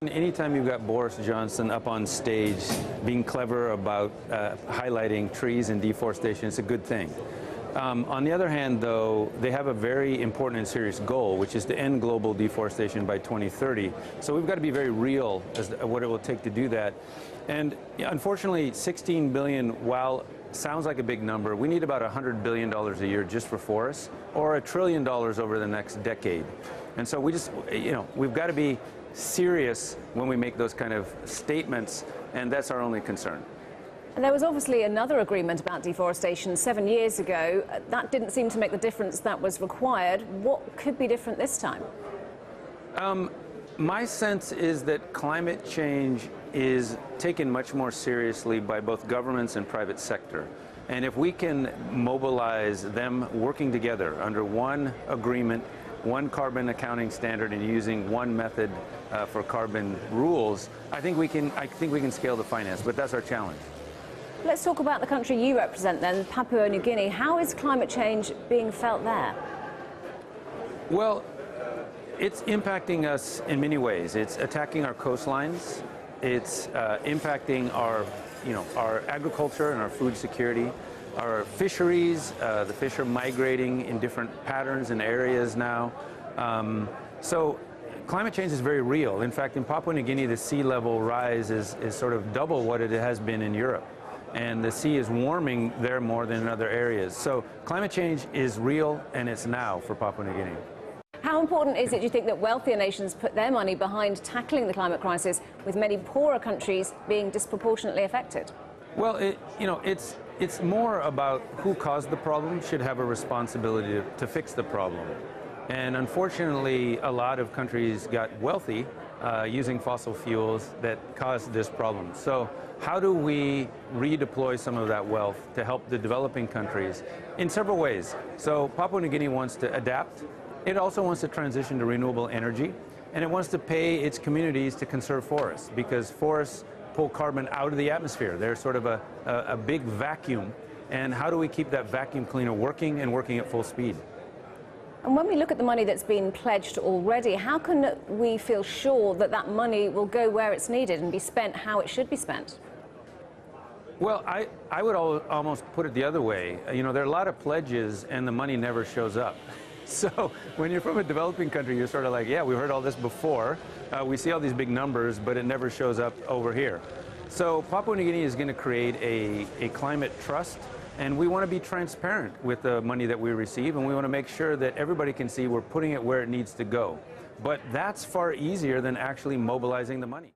Anytime you've got Boris Johnson up on stage being clever about highlighting trees and deforestation, it's a good thing. On the other hand, though, they have a very important and serious goal, which is to end global deforestation by 2030. So we've got to be very real as to what it will take to do that. And unfortunately, 16 billion, while sounds like a big number, we need about $100 billion a year just for forests, or $1 trillion over the next decade. And so we just, we've got to be serious when we make those kind of statements, and that's our only concern. And there was obviously another agreement about deforestation 7 years ago. That didn't seem to make the difference that was required. What could be different this time? My sense is that climate change is taken much more seriously by both governments and private sector. And if we can mobilize them working together under one agreement, one carbon accounting standard, and using one method for carbon rules, I think we can scale the finance, but that's our challenge. Let's talk about the country you represent then, Papua New Guinea. How is climate change being felt there? Well, it's impacting us in many ways. It's attacking our coastlines. It's impacting our agriculture and our food security. Our fisheries, the fish are migrating in different patterns and areas now. So climate change is very real. In fact, in Papua New Guinea, the sea level rise is sort of double what it has been in Europe. And the sea is warming there more than in other areas. So climate change is real, and it's now for Papua New Guinea. How important is it, do you think, that wealthier nations put their money behind tackling the climate crisis, with many poorer countries being disproportionately affected? Well, it's more about who caused the problem should have a responsibility to fix the problem. And unfortunately, a lot of countries got wealthy using fossil fuels that caused this problem. So how do we redeploy some of that wealth to help the developing countries in several ways? So Papua New Guinea wants to adapt. It also wants to transition to renewable energy, and it wants to pay its communities to conserve forests, because forests pull carbon out of the atmosphere. They're sort of a big vacuum. And how do we keep that vacuum cleaner working and working at full speed? And when we look at the money that's been pledged already, how can we feel sure that that money will go where it's needed and be spent how it should be spent? Well, I would almost put it the other way. There are a lot of pledges and the money never shows up. So when you're from a developing country, you're sort of like, yeah, we've heard all this before. We see all these big numbers, but it never shows up over here. So Papua New Guinea is going to create a climate trust, and we want to be transparent with the money that we receive, and we want to make sure that everybody can see we're putting it where it needs to go. But that's far easier than actually mobilizing the money.